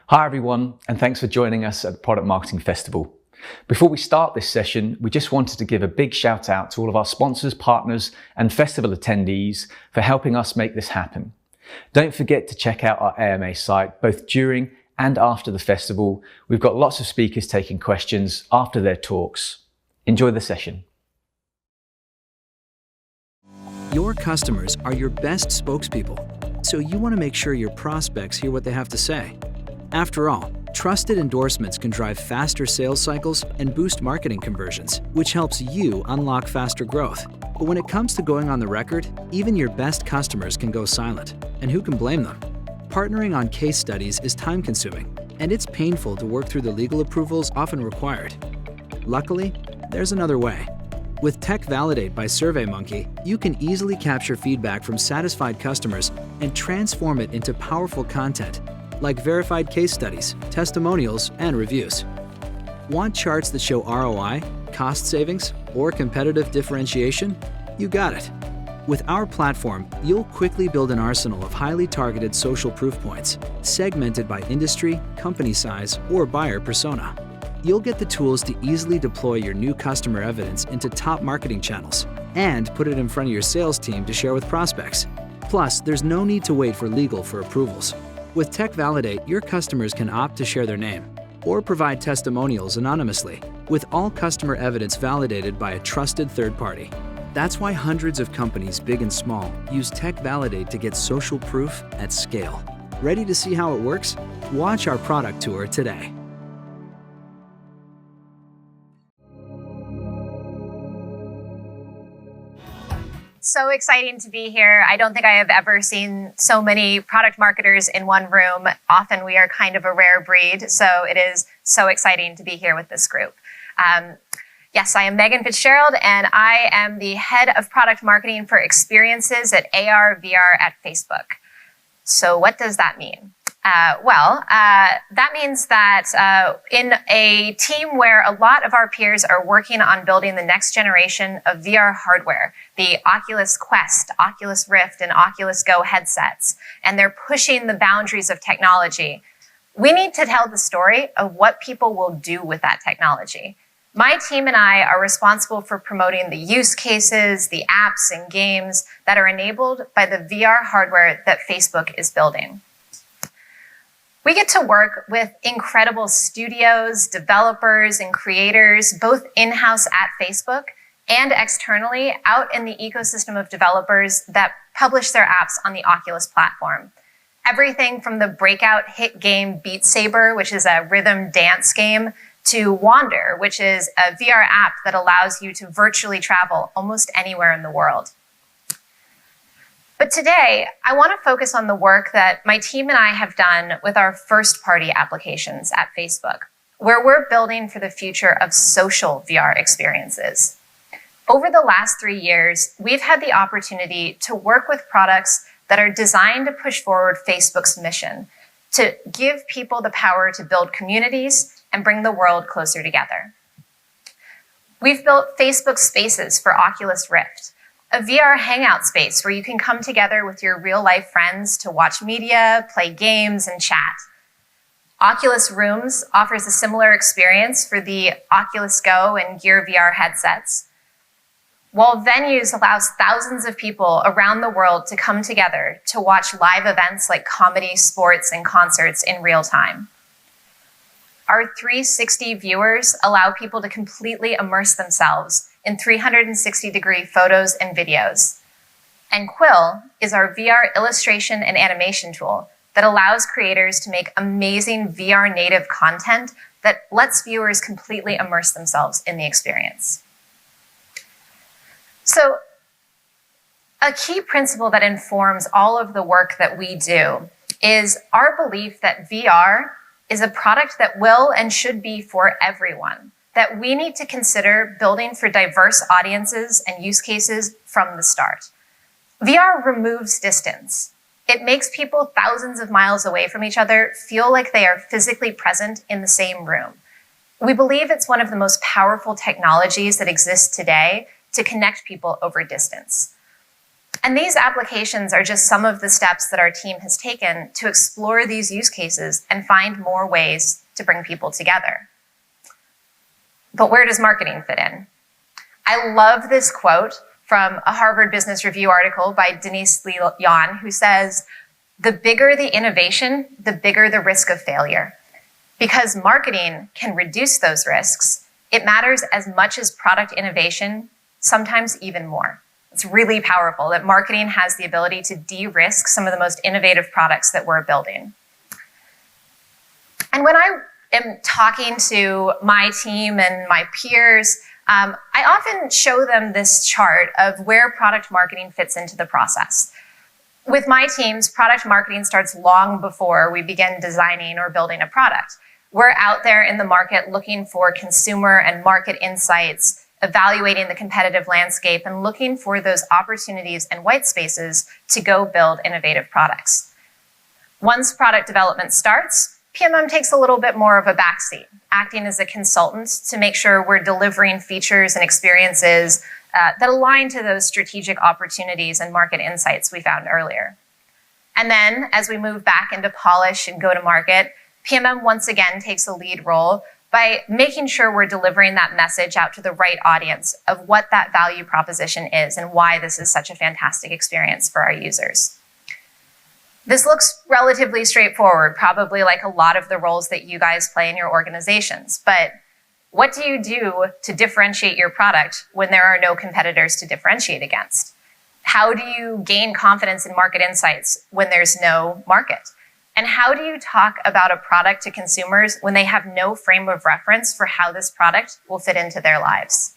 Hi everyone, and thanks for joining us at the Product Marketing Festival. Before we start this session, we just wanted to give a big shout out to all of our sponsors, partners, and festival attendees for helping us make this happen. Don't forget to check out our AMA site, both during and after the festival. We've got lots of speakers taking questions after their talks. Enjoy the session. Your customers are your best spokespeople, so you want to make sure your prospects hear what they have to say. After all, trusted endorsements can drive faster sales cycles and boost marketing conversions, which helps you unlock faster growth. But when it comes to going on the record, even your best customers can go silent, and who can blame them? Partnering on case studies is time-consuming, and it's painful to work through the legal approvals often required. Luckily, there's another way. With Tech Validate by SurveyMonkey, you can easily capture feedback from satisfied customers and transform it into powerful content, like verified case studies, testimonials, and reviews. Want charts that show ROI, cost savings, or competitive differentiation? You got it. With our platform, you'll quickly build an arsenal of highly targeted social proof points, segmented by industry, company size, or buyer persona. You'll get the tools to easily deploy your new customer evidence into top marketing channels and put it in front of your sales team to share with prospects. Plus, there's no need to wait for legal for approvals. With Tech Validate, your customers can opt to share their name or provide testimonials anonymously, with all customer evidence validated by a trusted third party. That's why hundreds of companies, big and small, use Tech Validate to get social proof at scale. Ready to see how it works? Watch our product tour today. So exciting to be here. I don't think I have ever seen so many product marketers in one room. Often we are kind of a rare breed, so it is so exciting to be here with this group. Yes, I am Megan Fitzgerald, and I am the head of product marketing for experiences at AR/VR at Facebook. So what does that mean? That means that in a team where a lot of our peers are working on building the next generation of VR hardware, the Oculus Quest, Oculus Rift, and Oculus Go headsets, and they're pushing the boundaries of technology, we need to tell the story of what people will do with that technology. My team and I are responsible for promoting the use cases, the apps and games that are enabled by the VR hardware that Facebook is building. We get to work with incredible studios, developers, and creators, both in-house at Facebook and externally out in the ecosystem of developers that publish their apps on the Oculus platform. Everything from the breakout hit game Beat Saber, which is a rhythm dance game, to Wander, which is a VR app that allows you to virtually travel almost anywhere in the world. But today, I want to focus on the work that my team and I have done with our first-party applications at Facebook, where we're building for the future of social VR experiences. Over the last 3 years, we've had the opportunity to work with products that are designed to push forward Facebook's mission, to give people the power to build communities and bring the world closer together. We've built Facebook Spaces for Oculus Rift, a VR hangout space where you can come together with your real-life friends to watch media, play games, and chat. Oculus Rooms offers a similar experience for the Oculus Go and Gear VR headsets, while Venues allows thousands of people around the world to come together to watch live events like comedy, sports, and concerts in real time. Our 360 viewers allow people to completely immerse themselves in 360-degree photos and videos. And Quill is our VR illustration and animation tool that allows creators to make amazing VR native content that lets viewers completely immerse themselves in the experience. So, a key principle that informs all of the work that we do is our belief that VR is a product that will and should be for everyone, that we need to consider building for diverse audiences and use cases from the start. VR removes distance. It makes people thousands of miles away from each other feel like they are physically present in the same room. We believe it's one of the most powerful technologies that exists today to connect people over distance. And these applications are just some of the steps that our team has taken to explore these use cases and find more ways to bring people together. But where does marketing fit in? I love this quote from a Harvard Business Review article by Denise Lee Yan, who says, "The bigger the innovation, the bigger the risk of failure. Because marketing can reduce those risks, it matters as much as product innovation, sometimes even more." It's really powerful that marketing has the ability to de-risk some of the most innovative products that we're building. And when I am talking to my team and my peers, I often show them this chart of where product marketing fits into the process. With my teams, product marketing starts long before we begin designing or building a product. We're out there in the market looking for consumer and market insights, evaluating the competitive landscape, and looking for those opportunities and white spaces to go build innovative products. Once product development starts, PMM takes a little bit more of a backseat, acting as a consultant to make sure we're delivering features and experiences that align to those strategic opportunities and market insights we found earlier. And then, as we move back into polish and go to market, PMM once again takes a lead role by making sure we're delivering that message out to the right audience of what that value proposition is and why this is such a fantastic experience for our users. This looks relatively straightforward, probably like a lot of the roles that you guys play in your organizations. But what do you do to differentiate your product when there are no competitors to differentiate against? How do you gain confidence in market insights when there's no market? And how do you talk about a product to consumers when they have no frame of reference for how this product will fit into their lives?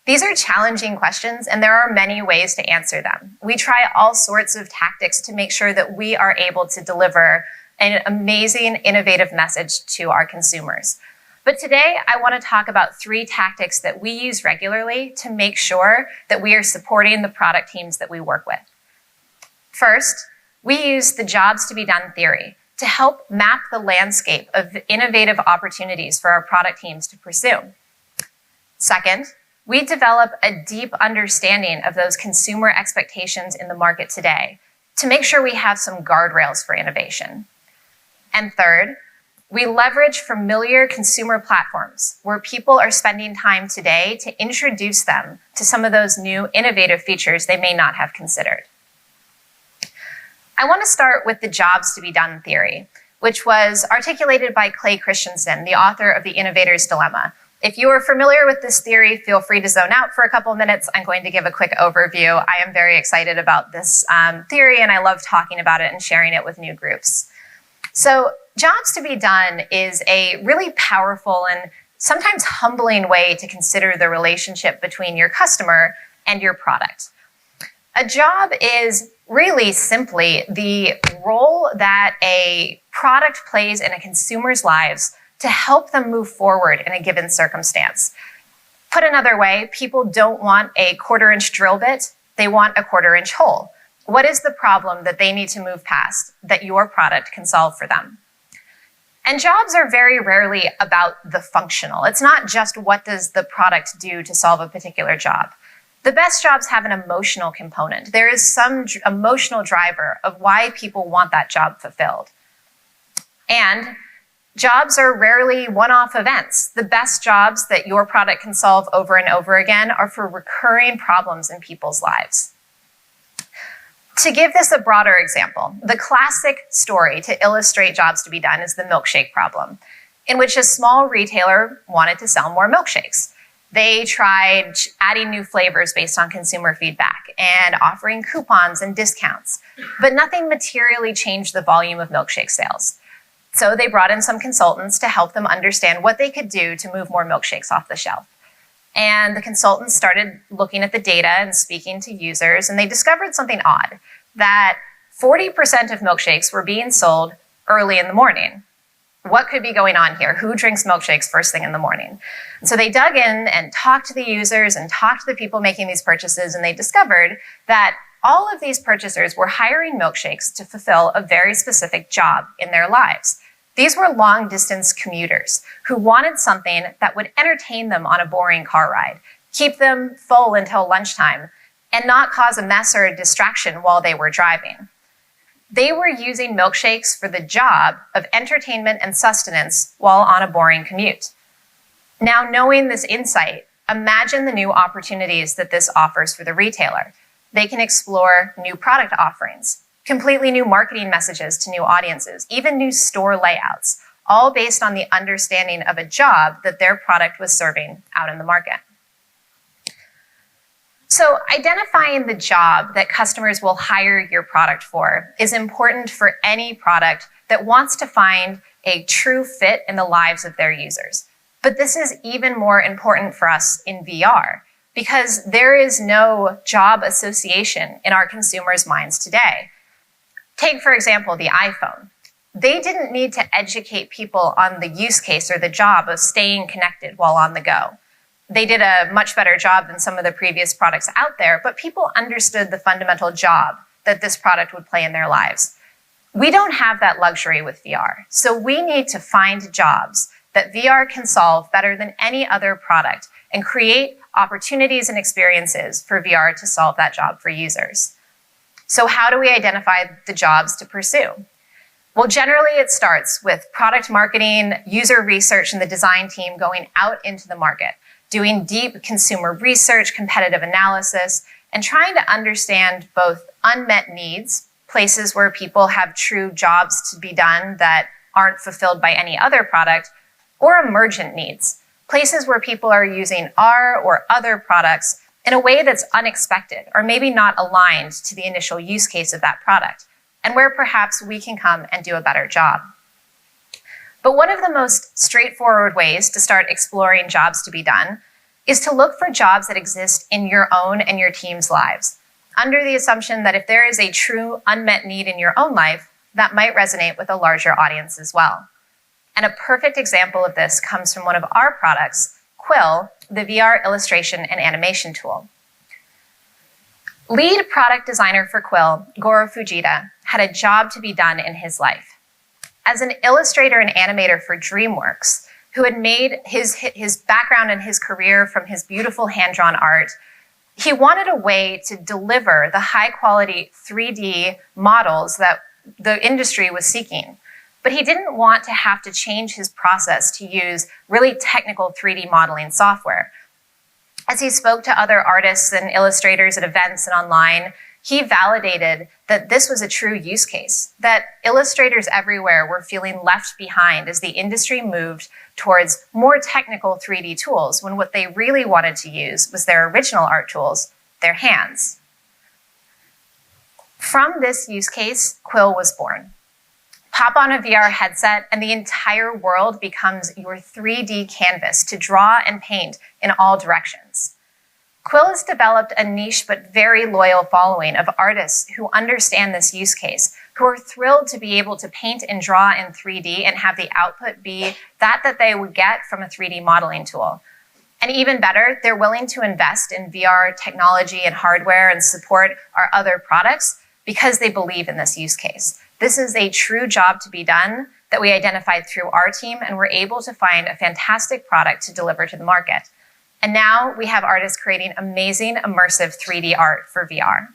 These are challenging questions, and there are many ways to answer them. We try all sorts of tactics to make sure that we are able to deliver an amazing, innovative message to our consumers. But today, I want to talk about 3 tactics that we use regularly to make sure that we are supporting the product teams that we work with. First, we use the jobs to be done theory to help map the landscape of innovative opportunities for our product teams to pursue. Second, we develop a deep understanding of those consumer expectations in the market today to make sure we have some guardrails for innovation. And third, we leverage familiar consumer platforms where people are spending time today to introduce them to some of those new innovative features they may not have considered. I want to start with the jobs to be done theory, which was articulated by Clay Christensen, the author of The Innovator's Dilemma. If you are familiar with this theory, feel free to zone out for a couple of minutes. I'm going to give a quick overview. I am very excited about this theory, and I love talking about it and sharing it with new groups. So, jobs to be done is a really powerful and sometimes humbling way to consider the relationship between your customer and your product. A job is really simply the role that a product plays in a consumer's lives to help them move forward in a given circumstance. Put another way, people don't want a 1/4-inch drill bit, they want a 1/4-inch hole. What is the problem that they need to move past that your product can solve for them? And jobs are very rarely about the functional. It's not just what does the product do to solve a particular job. The best jobs have an emotional component. There is some emotional driver of why people want that job fulfilled. And jobs are rarely one-off events. The best jobs that your product can solve over and over again are for recurring problems in people's lives. To give this a broader example, the classic story to illustrate jobs to be done is the milkshake problem, in which a small retailer wanted to sell more milkshakes. They tried adding new flavors based on consumer feedback and offering coupons and discounts, but nothing materially changed the volume of milkshake sales. So they brought in some consultants to help them understand what they could do to move more milkshakes off the shelf. And the consultants started looking at the data and speaking to users, and they discovered something odd, that 40% of milkshakes were being sold early in the morning. What could be going on here? Who drinks milkshakes first thing in the morning? And so they dug in and talked to the users and talked to the people making these purchases, and they discovered that all of these purchasers were hiring milkshakes to fulfill a very specific job in their lives. These were long-distance commuters who wanted something that would entertain them on a boring car ride, keep them full until lunchtime, and not cause a mess or a distraction while they were driving. They were using milkshakes for the job of entertainment and sustenance while on a boring commute. Now, knowing this insight, imagine the new opportunities that this offers for the retailer. They can explore new product offerings, completely new marketing messages to new audiences, even new store layouts, all based on the understanding of a job that their product was serving out in the market. So identifying the job that customers will hire your product for is important for any product that wants to find a true fit in the lives of their users. But this is even more important for us in VR because there is no job association in our consumers' minds today. Take, for example, the iPhone. They didn't need to educate people on the use case or the job of staying connected while on the go. They did a much better job than some of the previous products out there, but people understood the fundamental job that this product would play in their lives. We don't have that luxury with VR, so we need to find jobs that VR can solve better than any other product and create opportunities and experiences for VR to solve that job for users. So how do we identify the jobs to pursue? Well, generally it starts with product marketing, user research, and the design team going out into the market, doing deep consumer research, competitive analysis, and trying to understand both unmet needs, places where people have true jobs to be done that aren't fulfilled by any other product, or emergent needs, places where people are using our or other products in a way that's unexpected or maybe not aligned to the initial use case of that product, and where perhaps we can come and do a better job. But one of the most straightforward ways to start exploring jobs to be done is to look for jobs that exist in your own and your team's lives, under the assumption that if there is a true unmet need in your own life, that might resonate with a larger audience as well. And a perfect example of this comes from one of our products, Quill, the VR illustration and animation tool. Lead product designer for Quill, Goro Fujita, had a job to be done in his life. As an illustrator and animator for DreamWorks, who had made his background and his career from his beautiful hand-drawn art, he wanted a way to deliver the high-quality 3D models that the industry was seeking. But he didn't want to have to change his process to use really technical 3D modeling software. As he spoke to other artists and illustrators at events and online, he validated that this was a true use case, that illustrators everywhere were feeling left behind as the industry moved towards more technical 3D tools when what they really wanted to use was their original art tools, their hands. From this use case, Quill was born. Pop on a VR headset and the entire world becomes your 3D canvas to draw and paint in all directions. Quill has developed a niche but very loyal following of artists who understand this use case, who are thrilled to be able to paint and draw in 3D and have the output be that they would get from a 3D modeling tool. And even better, they're willing to invest in VR technology and hardware and support our other products because they believe in this use case. This is a true job to be done that we identified through our team, and we're able to find a fantastic product to deliver to the market. And now we have artists creating amazing, immersive 3D art for VR.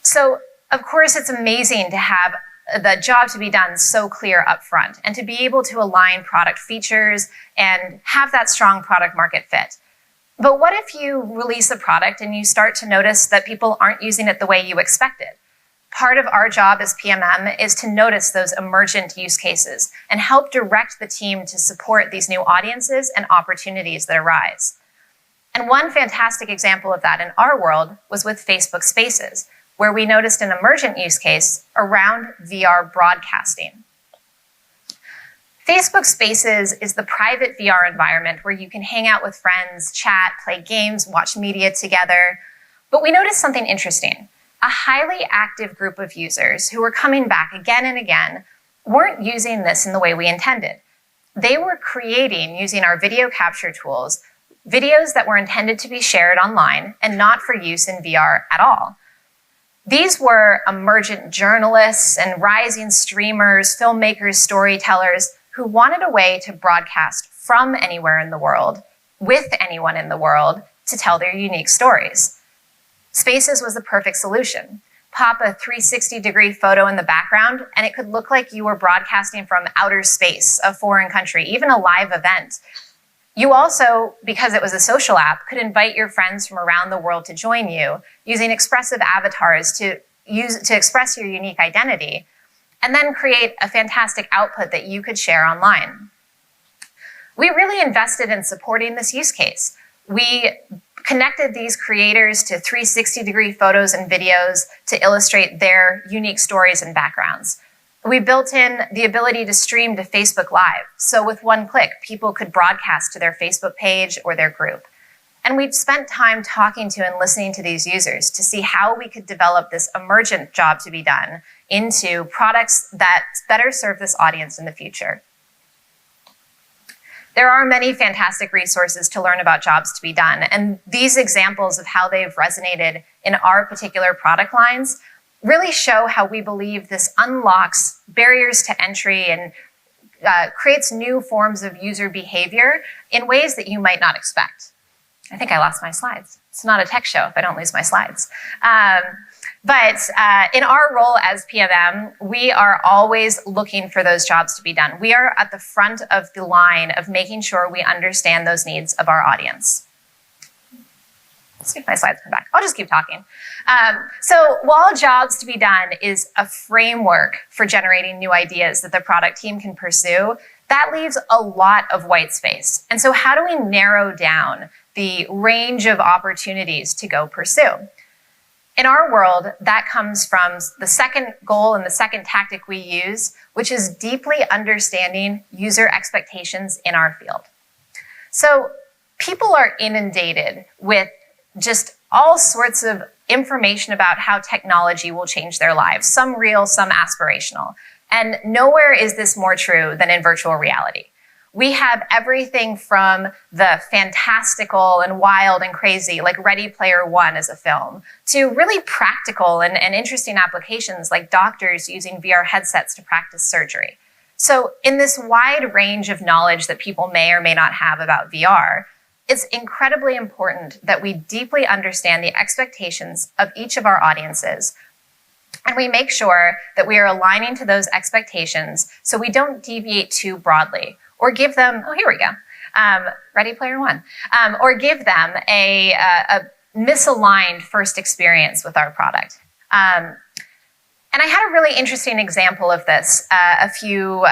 So, of course, it's amazing to have the job to be done so clear up front and to be able to align product features and have that strong product market fit. But what if you release a product and you start to notice that people aren't using it the way you expected? Part of our job as PMM is to notice those emergent use cases and help direct the team to support these new audiences and opportunities that arise. And one fantastic example of that in our world was with Facebook Spaces, where we noticed an emergent use case around VR broadcasting. Facebook Spaces is the private VR environment where you can hang out with friends, chat, play games, watch media together. But we noticed something interesting. A highly active group of users who were coming back again and again weren't using this in the way we intended. They were creating, using our video capture tools, videos that were intended to be shared online and not for use in VR at all. These were emergent journalists and rising streamers, filmmakers, storytellers who wanted a way to broadcast from anywhere in the world, with anyone in the world, to tell their unique stories. Spaces was the perfect solution. Pop a 360-degree photo in the background, and it could look like you were broadcasting from outer space, a foreign country, even a live event. You also, because it was a social app, could invite your friends from around the world to join you using expressive avatars to express your unique identity, and then create a fantastic output that you could share online. We really invested in supporting this use case. We connected these creators to 360-degree photos and videos to illustrate their unique stories and backgrounds. We built in the ability to stream to Facebook Live, so with one click, people could broadcast to their Facebook page or their group. And we've spent time talking to and listening to these users to see how we could develop this emergent job to be done into products that better serve this audience in the future. There are many fantastic resources to learn about jobs to be done, and these examples of how they've resonated in our particular product lines really show how we believe this unlocks barriers to entry and creates new forms of user behavior in ways that you might not expect. I think I lost my slides. It's not a tech show if I don't lose my slides. But in our role as PMM, we are always looking for those jobs to be done. We are at the front of the line of making sure we understand those needs of our audience. Let's see if my slides come back. I'll just keep talking. So while jobs to be done is a framework for generating new ideas that the product team can pursue, that leaves a lot of white space. And so how do we narrow down the range of opportunities to go pursue? In our world, that comes from the second goal and the second tactic we use, which is deeply understanding user expectations in our field. So people are inundated with just all sorts of information about how technology will change their lives, some real, some aspirational. And nowhere is this more true than in virtual reality. We have everything from the fantastical and wild and crazy, like Ready Player One as a film, to really practical and interesting applications like doctors using VR headsets to practice surgery. So in this wide range of knowledge that people may or may not have about VR, it's incredibly important that we deeply understand the expectations of each of our audiences. And we make sure that we are aligning to those expectations so we don't deviate too broadly or give them, oh, here we go, Ready Player One, or give them a misaligned first experience with our product. And I had a really interesting example of this a few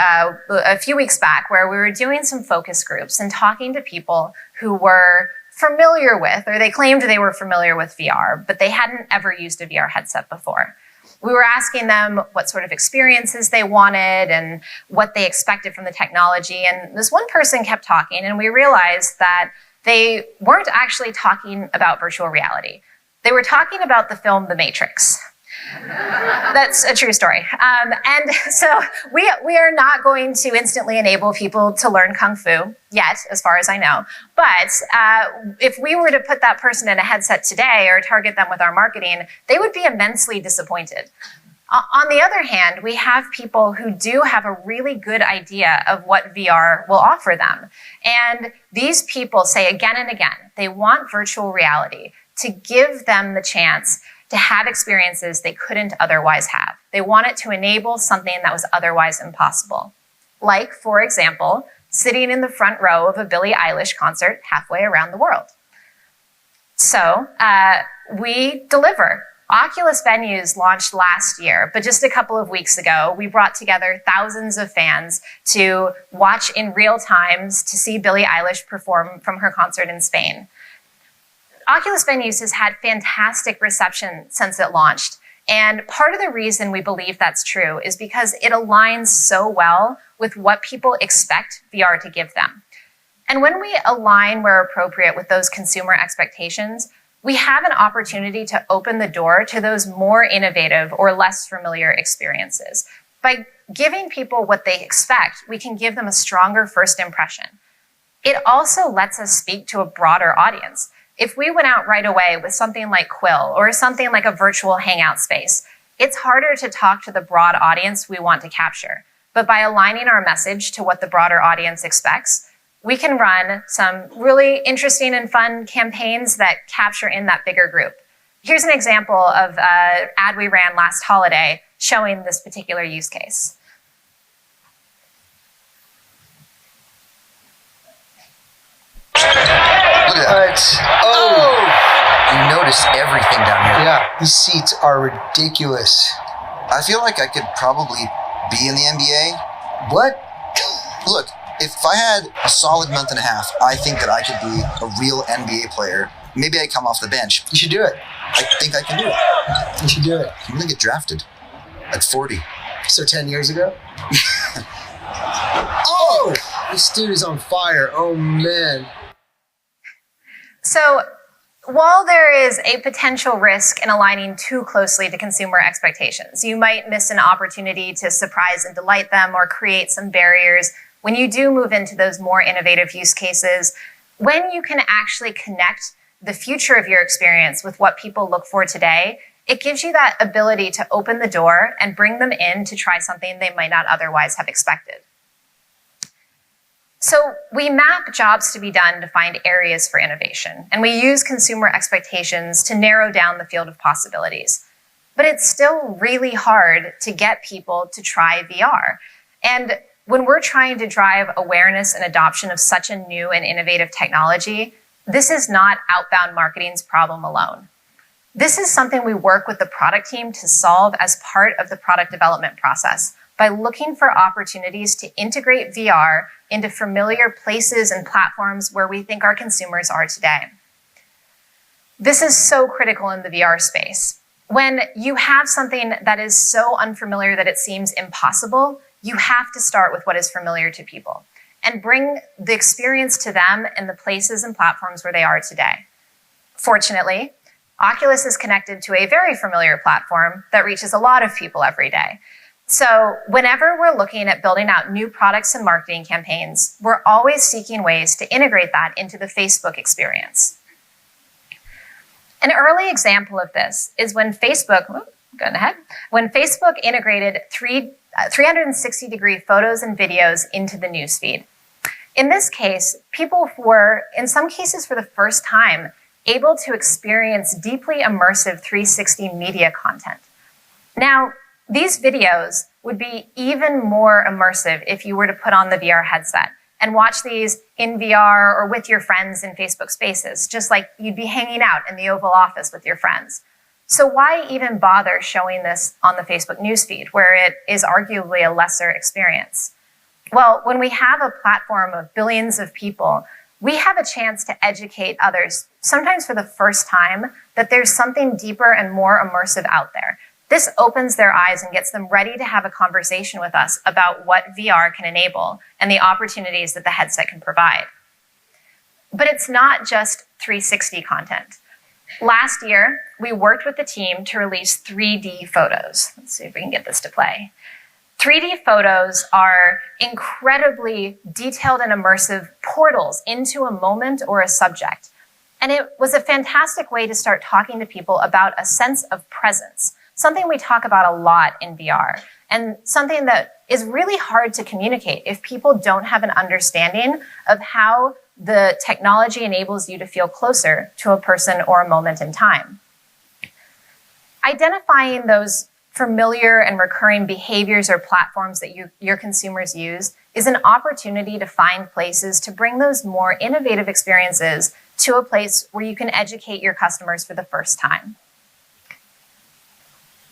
weeks back where we were doing some focus groups and talking to people who were familiar with, or they claimed they were familiar with VR, but they hadn't ever used a VR headset before. We were asking them what sort of experiences they wanted and what they expected from the technology. And this one person kept talking, and we realized that they weren't actually talking about virtual reality. They were talking about the film The Matrix. That's a true story. And so we are not going to instantly enable people to learn Kung Fu yet, as far as I know. But if we were to put that person in a headset today or target them with our marketing, they would be immensely disappointed. On the other hand, we have people who do have a really good idea of what VR will offer them. And these people say again and again, they want virtual reality to give them the chance to have experiences they couldn't otherwise have. They want it to enable something that was otherwise impossible. Like, for example, sitting in the front row of a Billie Eilish concert halfway around the world. So we deliver. Oculus Venues launched last year, but just a couple of weeks ago, we brought together thousands of fans to watch in real time to see Billie Eilish perform from her concert in Spain. Oculus Venues has had fantastic reception since it launched. And part of the reason we believe that's true is because it aligns so well with what people expect VR to give them. And when we align where appropriate with those consumer expectations, we have an opportunity to open the door to those more innovative or less familiar experiences. By giving people what they expect, we can give them a stronger first impression. It also lets us speak to a broader audience. If we went out right away with something like Quill or something like a virtual hangout space, it's harder to talk to the broad audience we want to capture. But by aligning our message to what the broader audience expects, we can run some really interesting and fun campaigns that capture in that bigger group. Here's an example of an ad we ran last holiday showing this particular use case. Look at that. Oh! You notice everything down here. Yeah, these seats are ridiculous. I feel like I could probably be in the NBA. What? Look, if I had a solid month and a half, I think that I could be a real NBA player. Maybe I come off the bench. You should do it. I think I can do it. You should do it. I'm gonna get drafted at 40. So 10 years ago? Oh! This dude is on fire. Oh, man. So while there is a potential risk in aligning too closely to consumer expectations, you might miss an opportunity to surprise and delight them or create some barriers when you do move into those more innovative use cases. When you can actually connect the future of your experience with what people look for today, it gives you that ability to open the door and bring them in to try something they might not otherwise have expected. So we map jobs to be done to find areas for innovation, and we use consumer expectations to narrow down the field of possibilities. But it's still really hard to get people to try VR. And when we're trying to drive awareness and adoption of such a new and innovative technology, this is not outbound marketing's problem alone. This is something we work with the product team to solve as part of the product development process by looking for opportunities to integrate VR into familiar places and platforms where we think our consumers are today. This is so critical in the VR space. When you have something that is so unfamiliar that it seems impossible, you have to start with what is familiar to people and bring the experience to them in the places and platforms where they are today. Fortunately, Oculus is connected to a very familiar platform that reaches a lot of people every day. So whenever we're looking at building out new products and marketing campaigns, we're always seeking ways to integrate that into the Facebook experience. An early example of this is when Facebook, when Facebook integrated 360-degree photos and videos into the newsfeed. In this case, people were, in some cases for the first time, able to experience deeply immersive 360 media content. Now, these videos would be even more immersive if you were to put on the VR headset and watch these in VR or with your friends in Facebook Spaces, just like you'd be hanging out in the Oval Office with your friends. So why even bother showing this on the Facebook newsfeed, where it is arguably a lesser experience? Well, when we have a platform of billions of people, we have a chance to educate others, sometimes for the first time, that there's something deeper and more immersive out there. This opens their eyes and gets them ready to have a conversation with us about what VR can enable and the opportunities that the headset can provide. But it's not just 360 content. Last year, we worked with the team to release 3D photos. Let's see if we can get this to play. 3D photos are incredibly detailed and immersive portals into a moment or a subject. And it was a fantastic way to start talking to people about a sense of presence, something we talk about a lot in VR, and something that is really hard to communicate if people don't have an understanding of how the technology enables you to feel closer to a person or a moment in time. Identifying those familiar and recurring behaviors or platforms that your consumers use is an opportunity to find places to bring those more innovative experiences to a place where you can educate your customers for the first time.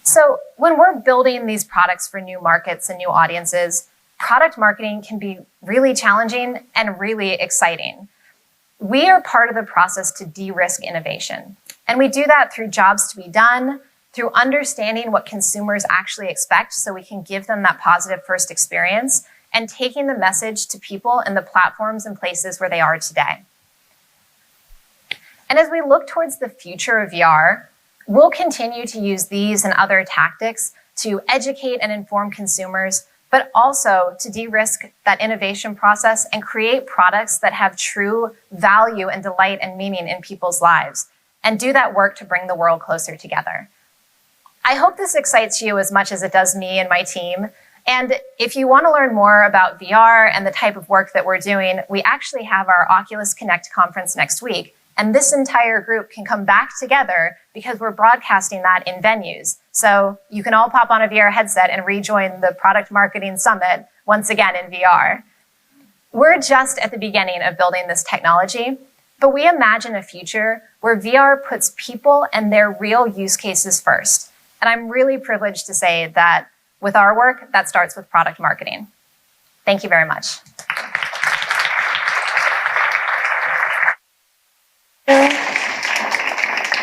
So when we're building these products for new markets and new audiences, product marketing can be really challenging and really exciting. We are part of the process to de-risk innovation. And we do that through jobs to be done, through understanding what consumers actually expect so we can give them that positive first experience, and taking the message to people in the platforms and places where they are today. And as we look towards the future of VR, we'll continue to use these and other tactics to educate and inform consumers, but also to de-risk that innovation process and create products that have true value and delight and meaning in people's lives, and do that work to bring the world closer together. I hope this excites you as much as it does me and my team. And if you want to learn more about VR and the type of work that we're doing, we actually have our Oculus Connect conference next week. And this entire group can come back together because we're broadcasting that in venues. So you can all pop on a VR headset and rejoin the Product Marketing Summit once again in VR. We're just at the beginning of building this technology, but we imagine a future where VR puts people and their real use cases first. And I'm really privileged to say that with our work, that starts with product marketing. Thank you very much.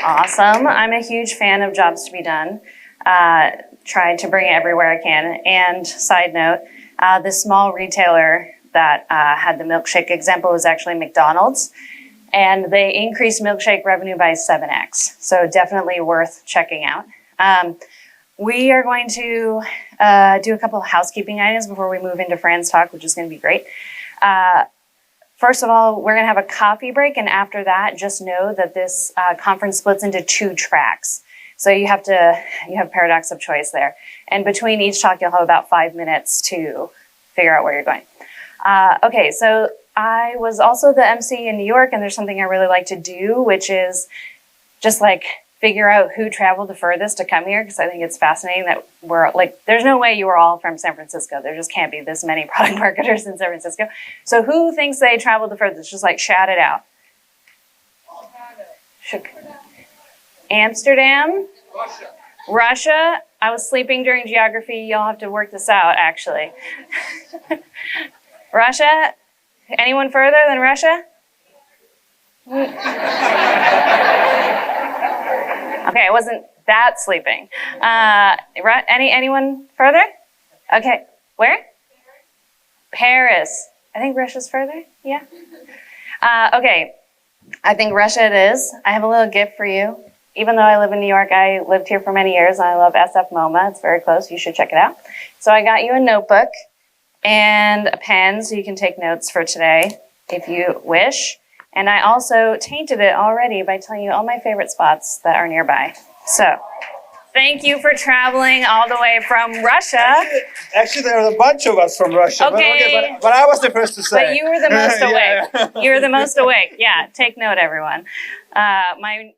Awesome. I'm a huge fan of Jobs to be Done. Try to bring it everywhere I can. And side note, the small retailer that had the milkshake example was actually McDonald's. And they increased milkshake revenue by 7x. So definitely worth checking out. We are going to do a couple of housekeeping items before we move into Fran's talk, which is going to be great. First of all, we're going to have a coffee break, and after that, just know that this conference splits into 2 tracks. So you have paradox of choice there. And between each talk, you'll have about 5 minutes to figure out where you're going. Okay, so I was also the MC in New York, and there's something I really like to do, which is just like figure out who traveled the furthest to come here, because I think it's fascinating that we're like, there's no way you were all from San Francisco. There just can't be this many product marketers in San Francisco. So who thinks they traveled the furthest? Just like shout it out. Amsterdam? Russia? I was sleeping during geography. Y'all have to work this out, actually. Russia? Anyone further than Russia? Okay, I wasn't that sleeping. Anyone further? Okay, where? Paris. I think Russia's further, yeah. Okay, I think Russia it is. I have a little gift for you. Even though I live in New York, I lived here for many years, and I love SF MoMA. It's very close, you should check it out. So I got you a notebook and a pen so you can take notes for today if you wish. And I also tainted it already by telling you all my favorite spots that are nearby. So, thank you for traveling all the way from Russia. Actually, there are a bunch of us from Russia. Okay. But I was the first to say. But you were the most awake. Yeah. You were the most awake. Yeah, take note, everyone. My